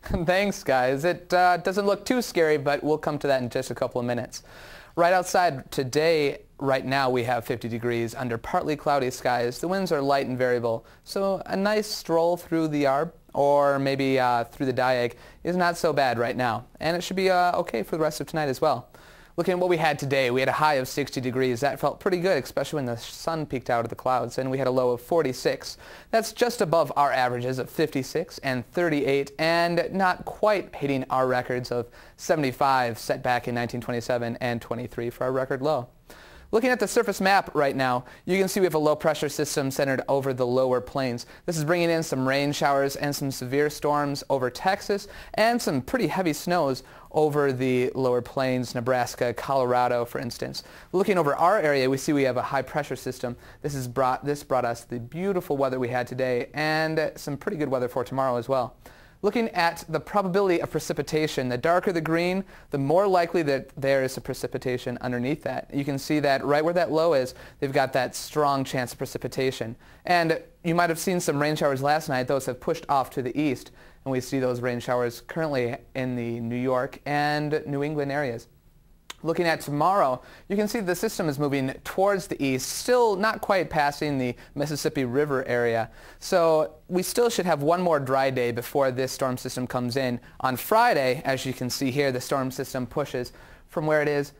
Thanks, guys. It doesn't look too scary, but we'll come to that in just a couple of minutes. Right outside today, right now, we have 50 degrees under partly cloudy skies. The winds are light and variable, so a nice stroll through the Arb or maybe through the Diag is not so bad right now, and it should be okay for the rest of tonight as well. Looking at what we had today, we had a high of 60 degrees. That felt pretty good, especially when the sun peeked out of the clouds, and we had a low of 46. That's just above our averages of 56 and 38, and not quite hitting our records of 75 set back in 1927 and 23 for our record low. Looking at the surface map right now, you can see we have a low pressure system centered over the lower plains. This is bringing in some rain showers and some severe storms over Texas and some pretty heavy snows over the lower plains, Nebraska, Colorado, for instance. Looking over our area, we see we have a high pressure system. This brought us the beautiful weather we had today and some pretty good weather for tomorrow as well. Looking at the probability of precipitation, the darker the green, the more likely that there is a precipitation underneath that. You can see that right where that low is, they've got that strong chance of precipitation. And you might have seen some rain showers last night. Those have pushed off to the east, and we see those rain showers currently in the New York and New England areas. Looking at tomorrow, you can see the system is moving towards the east, still not quite passing the Mississippi River area. So we still should have one more dry day before this storm system comes in. On Friday, as you can see here, the storm system pushes from where it is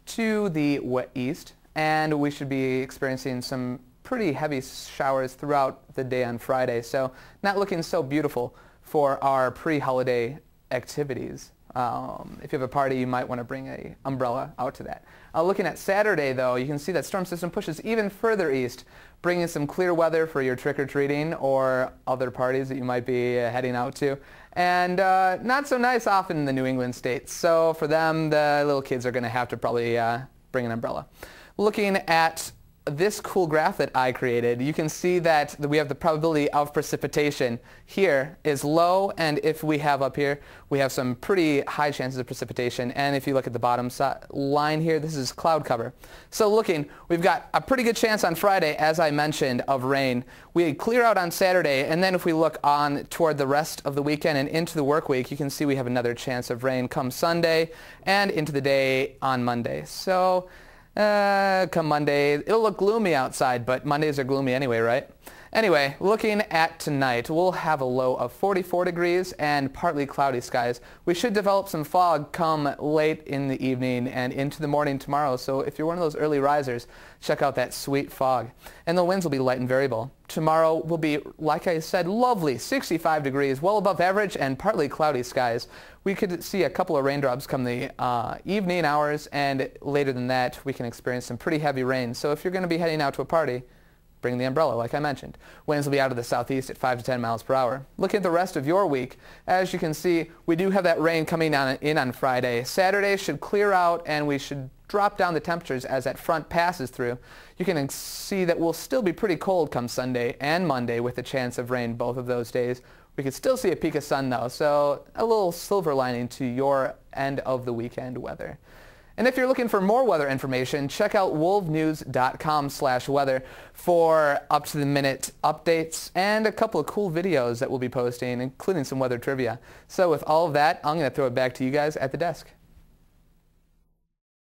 to the east, and we should be experiencing some pretty heavy showers throughout the day on Friday. So not looking so beautiful for our pre-holiday activities. If you have a party, you might want to bring an umbrella out to that. Looking at Saturday, though, you can see that storm system pushes even further east, bringing some clear weather for your trick-or-treating or other parties that you might be heading out to. And not so nice off in the New England states. So for them, the little kids are going to have to probably bring an umbrella. Looking at this cool graph that I created, you can see that we have the probability of precipitation here is low, and if we have up here, we have some pretty high chances of precipitation. And if you look at the bottom line here, this is cloud cover. So we've got a pretty good chance on Friday, as I mentioned, of rain. We clear out on Saturday, and then if we look on toward the rest of the weekend and into the work week, you can see we have another chance of rain come Sunday and into the day on Monday. So come Monday, it'll look gloomy outside, but Mondays are gloomy anyway, right? Anyway, looking at tonight, we'll have a low of 44 degrees and partly cloudy skies. We should develop some fog come late in the evening and into the morning tomorrow, so if you're one of those early risers, check out that sweet fog. And the winds will be light and variable. Tomorrow will be, like I said, lovely, 65 degrees, well above average, and partly cloudy skies. We could see a couple of raindrops come the evening hours, and later than that, we can experience some pretty heavy rain. So if you're going to be heading out to a party, bring the umbrella, like I mentioned. Winds will be out of the southeast at 5 to 10 miles per hour. Looking at the rest of your week, as you can see, we do have that rain coming in on Friday. Saturday should clear out, and we should drop down the temperatures as that front passes through. You can see that we'll still be pretty cold come Sunday and Monday with a chance of rain both of those days. We could still see a peak of sun, though, so a little silver lining to your end of the weekend weather. And if you're looking for more weather information, check out wolvnews.com/weather for up-to-the-minute updates and a couple of cool videos that we'll be posting, including some weather trivia. So with all of that, I'm going to throw it back to you guys at the desk.